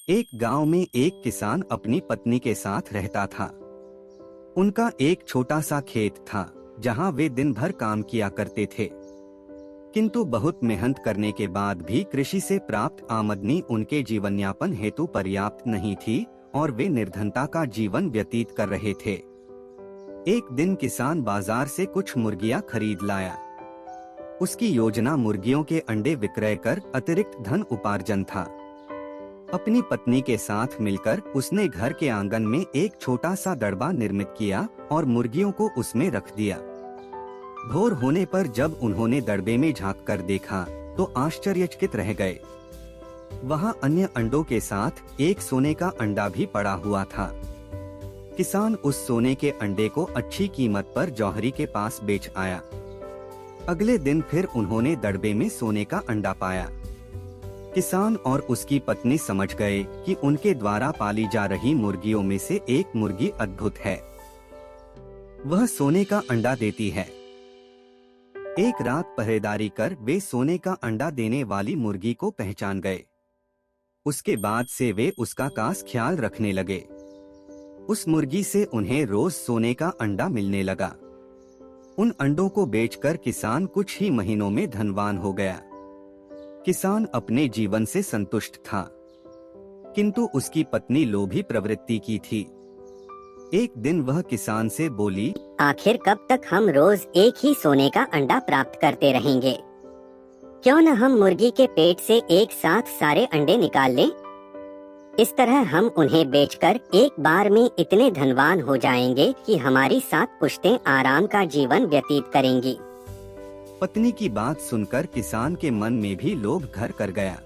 एक गांव में एक किसान अपनी पत्नी के साथ रहता था। उनका एक छोटा सा खेत था जहां वे दिन भर काम किया करते थे, किंतु बहुत मेहनत करने के बाद भी कृषि से प्राप्त आमदनी उनके जीवनयापन हेतु पर्याप्त नहीं थी और वे निर्धनता का जीवन व्यतीत कर रहे थे। एक दिन किसान बाजार से कुछ मुर्गियां खरीद लाया। उसकी योजना मुर्गियों के अंडे विक्रय कर अतिरिक्त धन उपार्जन था। अपनी पत्नी के साथ मिलकर उसने घर के आंगन में एक छोटा सा दड़बा निर्मित किया और मुर्गियों को उसमें रख दिया। भोर होने पर जब उन्होंने दड़बे में झांक कर देखा तो आश्चर्यचकित रह गए। वहां अन्य अंडों के साथ एक सोने का अंडा भी पड़ा हुआ था। किसान उस सोने के अंडे को अच्छी कीमत पर जौहरी के पास बेच आया। अगले दिन फिर उन्होंने दड़बे में सोने का अंडा पाया। किसान और उसकी पत्नी समझ गए कि उनके द्वारा पाली जा रही मुर्गियों में से एक मुर्गी अद्भुत है। वह सोने का अंडा देती है। एक रात पहरेदारी कर वे सोने का अंडा देने वाली मुर्गी को पहचान गए। उसके बाद से वे उसका खास ख्याल रखने लगे। उस मुर्गी से उन्हें रोज सोने का अंडा मिलने लगा। उन अंडों को बेचकर किसान कुछ ही महीनों में धनवान हो गया। किसान अपने जीवन से संतुष्ट था, किंतु उसकी पत्नी लोभी प्रवृत्ति की थी। एक दिन वह किसान से बोली, आखिर कब तक हम रोज एक ही सोने का अंडा प्राप्त करते रहेंगे? क्यों न हम मुर्गी के पेट से एक साथ सारे अंडे निकाल लें? इस तरह हम उन्हें बेचकर एक बार में इतने धनवान हो जाएंगे कि हमारी 7 पुश्तें आराम का जीवन व्यतीत करेंगी। पत्नी की बात सुनकर किसान के मन में भी लोभ घर कर गया।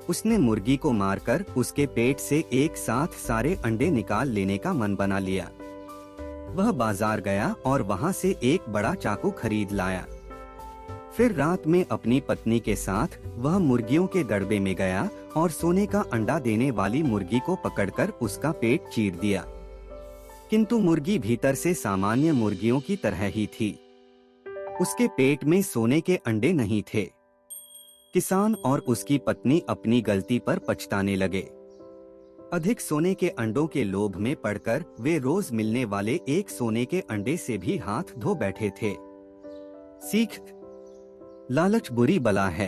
उसने मुर्गी को मारकर उसके पेट से एक साथ सारे अंडे निकाल लेने का मन बना लिया। वह बाजार गया और वहां से एक बड़ा चाकू खरीद लाया। फिर रात में अपनी पत्नी के साथ वह मुर्गियों के दड़बे में गया और सोने का अंडा देने वाली मुर्गी को पकड़कर उसका पेट चीर दिया। किंतु मुर्गी भीतर से सामान्य मुर्गियों की तरह ही थी। उसके पेट में सोने के अंडे नहीं थे। किसान और उसकी पत्नी अपनी गलती पर पछताने लगे। अधिक सोने के अंडों के लोभ में पड़कर वे रोज मिलने वाले एक सोने के अंडे से भी हाथ धो बैठे थे। सीख: लालच बुरी बला है।